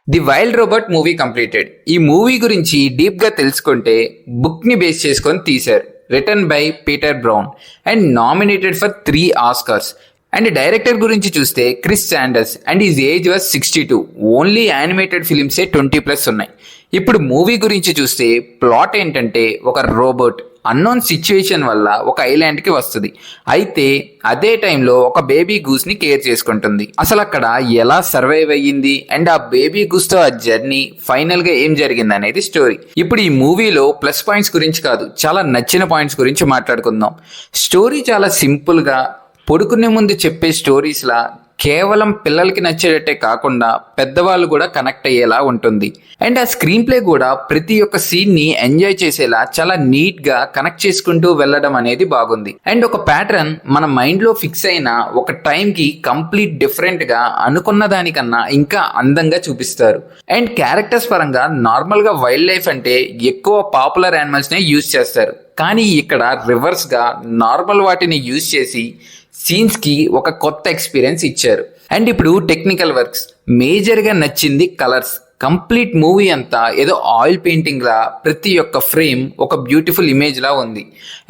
The wild robot movie completed. ఈ movie గురించి deep గా తెలుసుకుంటే బుక్ ని బేస్ చేసుకొని తీశారు. Written by Peter Brown and nominated for 3 Oscars. And director గురించి చూస్తే Chris Sanders and his age was 62. Only animated ఫిలిమ్సే 20+ ఉన్నాయి. ఇప్పుడు మూవీ గురించి చూస్తే ప్లాట్ ఏంటంటే ఒక రోబోట్ అన్నోన్ సిచ్యువేషన్ వల్ల ఒక ఐలాండ్కి వస్తుంది. అయితే అదే టైంలో ఒక బేబీ గూస్ని కేర్ చేసుకుంటుంది. అసలు అక్కడ ఎలా సర్వైవ్ అయ్యింది అండ్ ఆ బేబీ గూస్తో ఆ జర్నీ ఫైనల్గా ఏం జరిగింది అనేది స్టోరీ. ఇప్పుడు ఈ మూవీలో ప్లస్ పాయింట్స్ గురించి కాదు, చాలా నచ్చిన పాయింట్స్ గురించి మాట్లాడుకుందాం. స్టోరీ చాలా సింపుల్గా పడుకునే ముందు చెప్పే స్టోరీస్లా కేవలం పిల్లలకి నచ్చేటట్టే కాకుండా పెద్దవాళ్ళు కూడా కనెక్ట్ అయ్యేలా ఉంటుంది. అండ్ ఆ స్క్రీన్ ప్లే కూడా ప్రతి ఒక్క సీన్ని ఎంజాయ్ చేసేలా చాలా నీట్గా కనెక్ట్ చేసుకుంటూ వెళ్ళడం అనేది బాగుంది. అండ్ ఒక ప్యాటర్న్ మన మైండ్లో ఫిక్స్ అయిన ఒక టైంకి కంప్లీట్ డిఫరెంట్గా అనుకున్న దానికన్నా ఇంకా అందంగా చూపిస్తారు. అండ్ క్యారెక్టర్స్ పరంగా నార్మల్గా వైల్డ్ లైఫ్ అంటే ఎక్కువ పాపులర్ యానిమల్స్నే యూజ్ చేస్తారు, కానీ ఇక్కడ రివర్స్గా నార్మల్ వాటిని యూజ్ చేసి సీన్స్కి ఒక కొత్త ఎక్స్పీరియన్స్ ఇచ్చారు. అండ్ ఇప్పుడు టెక్నికల్ వర్క్స్ మేజర్గా నచ్చింది కలర్స్. కంప్లీట్ మూవీ అంతా ఏదో ఆయిల్ పెయింటింగ్ లా ప్రతి ఒక్క ఫ్రేమ్ ఒక బ్యూటిఫుల్ ఇమేజ్ లా ఉంది.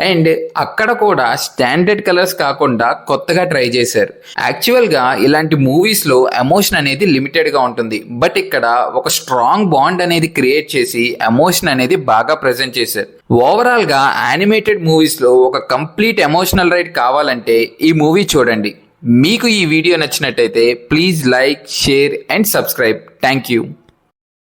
అండ్ అక్కడ కూడా స్టాండర్డ్ కలర్స్ కాకుండా కొత్తగా ట్రై చేశారు. యాక్చువల్గా ఇలాంటి మూవీస్లో ఎమోషన్ అనేది లిమిటెడ్గా ఉంటుంది, బట్ ఇక్కడ ఒక స్ట్రాంగ్ బాండ్ అనేది క్రియేట్ చేసి ఎమోషన్ అనేది బాగా ప్రజెంట్ చేశారు. ఓవరాల్గా యానిమేటెడ్ మూవీస్లో ఒక కంప్లీట్ ఎమోషనల్ రైడ్ కావాలంటే ఈ మూవీ చూడండి. మీకు ఈ వీడియో నచ్చినట్టయితే please like, share and subscribe. Thank you.